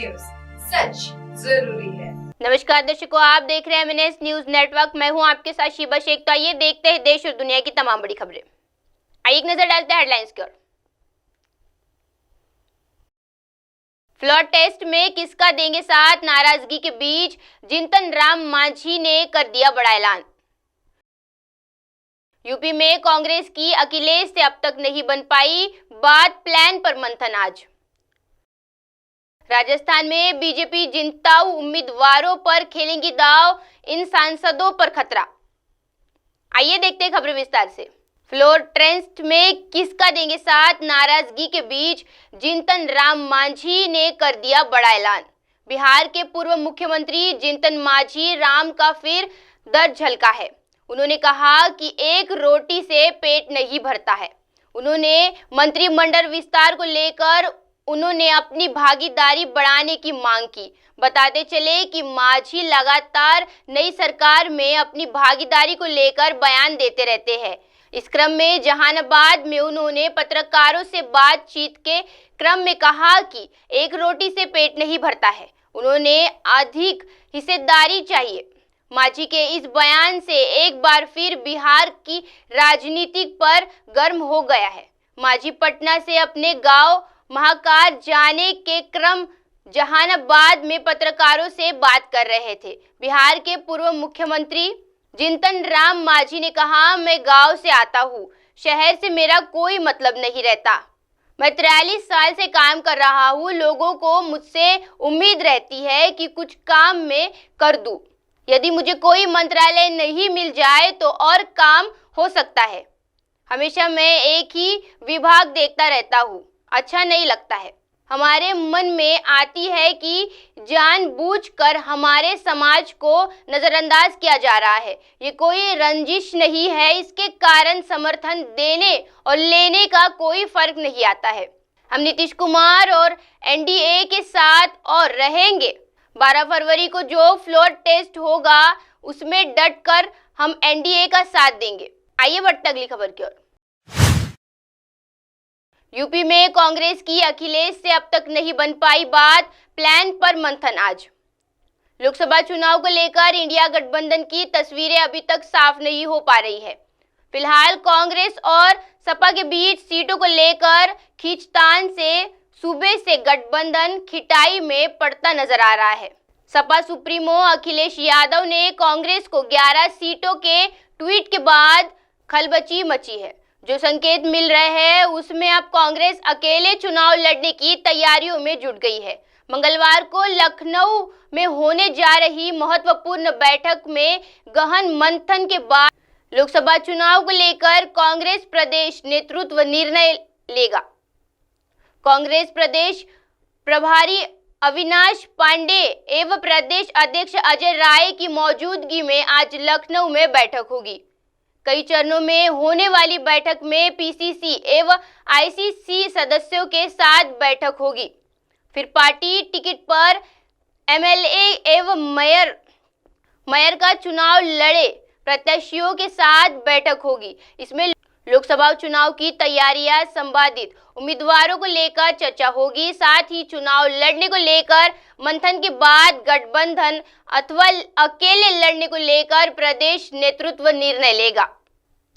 News, सच जरूरी है। नमस्कार दर्शकों, आप देख रहे हैं एमएनएस न्यूज नेटवर्क। मैं हूं आपके साथ शिबा शेख। तो आइए देखते हैं देश और दुनिया की तमाम बड़ी खबरें। आइए एक नजर डालते हैं हेडलाइंस की ओर। फ्लोर टेस्ट में किसका देंगे साथ, नाराजगी के बीच जितन राम मांझी ने कर दिया बड़ा ऐलान। यूपी में कांग्रेस की अखिलेश से अब तक नहीं बन पाई बात, प्लान पर मंथन आज। राजस्थान में बीजेपी जिताऊ उम्मीदवारों पर खेलेंगी दांव, इन सांसदों पर खतरा। आइए देखते हैं खबरें विस्तार से। फ्लोर टेस्ट में किसका देंगे साथ, नाराजगी के बीच जितन राम मांझी ने कर दिया बड़ा ऐलान। बिहार के पूर्व मुख्यमंत्री जितन मांझी राम का फिर दर्द झलका है। उन्होंने कहा कि एक रोटी से पेट नहीं भरता है। उन्होंने मंत्रिमंडल विस्तार को लेकर उन्होंने अपनी भागीदारी बढ़ाने की मांग की। बताते चले कि मांझी लगातार नई सरकार में अपनी भागीदारी को लेकर बयान देते रहते हैं। इस क्रम में जहानाबाद में उन्होंने पत्रकारों से बातचीत के क्रम में कहा कि एक रोटी से पेट नहीं भरता है, उन्होंने अधिक हिस्सेदारी चाहिए। मांझी के इस बयान से एक बार फिर बिहार की राजनीति पर गर्म हो गया है। मांझी पटना से अपने गांव महाकाल जाने के क्रम जहानाबाद में पत्रकारों से बात कर रहे थे। बिहार के पूर्व मुख्यमंत्री जितन राम मांझी ने कहा, मैं गांव से आता हूं, शहर से मेरा कोई मतलब नहीं रहता। मैं 43 साल से काम कर रहा हूं, लोगों को मुझसे उम्मीद रहती है कि कुछ काम मैं कर दूं। यदि मुझे कोई मंत्रालय नहीं मिल जाए तो और काम हो सकता है। हमेशा मैं एक ही विभाग देखता रहता हूं, अच्छा नहीं लगता है। हमारे मन में आती है कि जानबूझकर हमारे समाज को नजरअंदाज किया जा रहा है। ये कोई रंजिश नहीं है, इसके कारण समर्थन देने और लेने का कोई फर्क नहीं आता है। हम नीतीश कुमार और एनडीए के साथ और रहेंगे। 12 फरवरी को जो फ्लोर टेस्ट होगा उसमें डटकर हम एनडीए का साथ देंगे। आइए बढ़ते अगली खबर की ओर। यूपी में कांग्रेस की अखिलेश से अब तक नहीं बन पाई बात, प्लान पर मंथन आज। लोकसभा चुनाव को लेकर इंडिया गठबंधन की तस्वीरें अभी तक साफ नहीं हो पा रही है। फिलहाल कांग्रेस और सपा के बीच सीटों को लेकर खींचतान से सूबे से गठबंधन खिटाई में पड़ता नजर आ रहा है। सपा सुप्रीमो अखिलेश यादव ने कांग्रेस को 11 सीटों के ट्वीट के बाद खलबली मची है। जो संकेत मिल रहे हैं उसमें अब कांग्रेस अकेले चुनाव लड़ने की तैयारियों में जुट गई है। मंगलवार को लखनऊ में होने जा रही महत्वपूर्ण बैठक में गहन मंथन के बाद लोकसभा चुनाव को लेकर कांग्रेस प्रदेश नेतृत्व निर्णय लेगा। कांग्रेस प्रदेश प्रभारी अविनाश पांडे एवं प्रदेश अध्यक्ष अजय राय की मौजूदगी में आज लखनऊ में बैठक होगी। कई चरणों में होने वाली बैठक में पीसीसी एवं आईसीसी सदस्यों के साथ बैठक होगी। फिर पार्टी टिकट पर एमएलए एवं मेयर का चुनाव लड़े प्रत्याशियों के साथ बैठक होगी। इसमें लोकसभा चुनाव की तैयारियां, संबंधित उम्मीदवारों को लेकर चर्चा होगी। साथ ही चुनाव लड़ने को लेकर मंथन के बाद गठबंधन अथवा अकेले लड़ने को लेकर प्रदेश नेतृत्व निर्णय लेगा।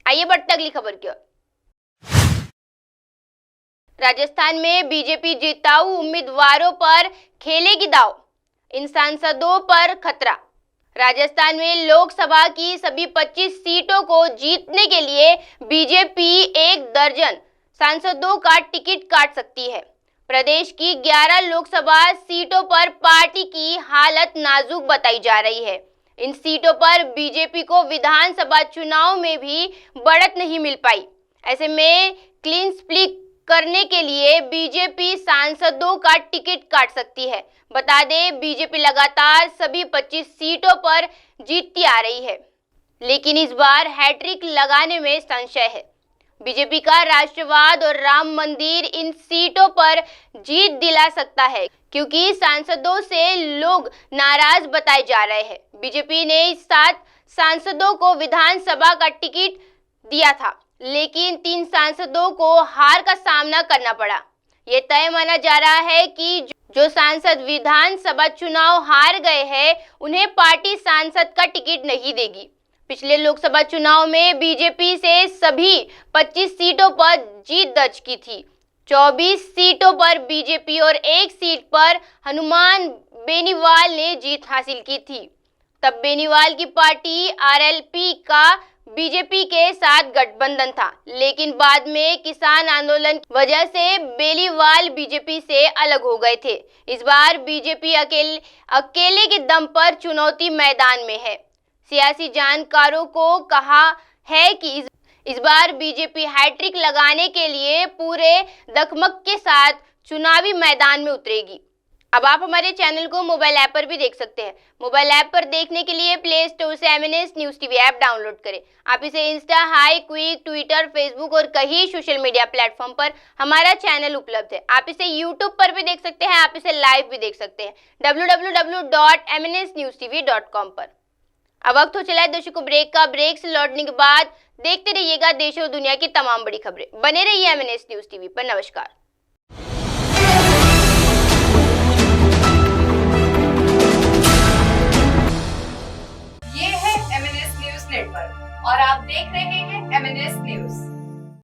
आइए बढ़ते अगली खबर की ओर। राजस्थान में बीजेपी जिताऊ उम्मीदवारों पर खेलेगी दांव, इन सांसदों पर खतरा। राजस्थान में लोकसभा की सभी 25 सीटों को जीतने के लिए बीजेपी 1 दर्जन सांसदों का टिकट काट सकती है। प्रदेश की 11 लोकसभा सीटों पर पार्टी की हालत नाजुक बताई जा रही है। इन सीटों पर बीजेपी को विधानसभा चुनाव में भी बढ़त नहीं मिल पाई। ऐसे में क्लीन स्वीप करने के लिए बीजेपी सांसदों का टिकट काट सकती है। बता दें, बीजेपी लगातार सभी 25 सीटों पर जीतती आ रही है, लेकिन इस बार हैट्रिक लगाने में संशय है। बीजेपी का राष्ट्रवाद और राम मंदिर इन सीटों पर जीत दिला सकता है, क्योंकि सांसदों से लोग नाराज बताए जा रहे हैं। बीजेपी ने 7 सांसदों को विधानसभा का टिकट दिया था, लेकिन 3 सांसदों को हार का सामना करना पड़ा। ये तय माना जा रहा है कि जो सांसद विधानसभा चुनाव हार गए हैं उन्हें पार्टी सांसद का टिकट नहीं देगी। पिछले लोकसभा चुनाव में बीजेपी से सभी 25 सीटों पर जीत दर्ज की थी। 24 सीटों पर बीजेपी और 1 सीट पर हनुमान बेनीवाल ने जीत हासिल की थी। तब बेनीवाल की पार्टी आरएलपी का बीजेपी के साथ गठबंधन था, लेकिन बाद में किसान आंदोलन की वजह से बेनीवाल बीजेपी से अलग हो गए थे। इस बार बीजेपी अकेले के दम पर चुनौती मैदान में है। सियासी जानकारों को कहा है कि इस बार बीजेपी हैट्रिक लगाने के लिए पूरे दमख के साथ चुनावी मैदान में उतरेगी। अब आप हमारे चैनल को मोबाइल ऐप पर भी देख सकते हैं। मोबाइल ऐप पर देखने के लिए प्ले स्टोर से MNS news TV app download करें। आप इसे Insta, high, quick, Twitter, Facebook और कई सोशल मीडिया प्लेटफॉर्म पर हमारा चैनल उपलब्ध है। आप इसे यूट्यूब पर भी देख सकते हैं, आप इसे लाइव भी देख सकते हैं www.mnsnewstv.com पर। अब वक्त हो चला है दर्शकों ब्रेक का। ब्रेक से लौटने के बाद देखते रहिएगा देश और दुनिया की तमाम बड़ी खबरें। बने रहिए MNS न्यूज़ टीवी पर। नमस्कार।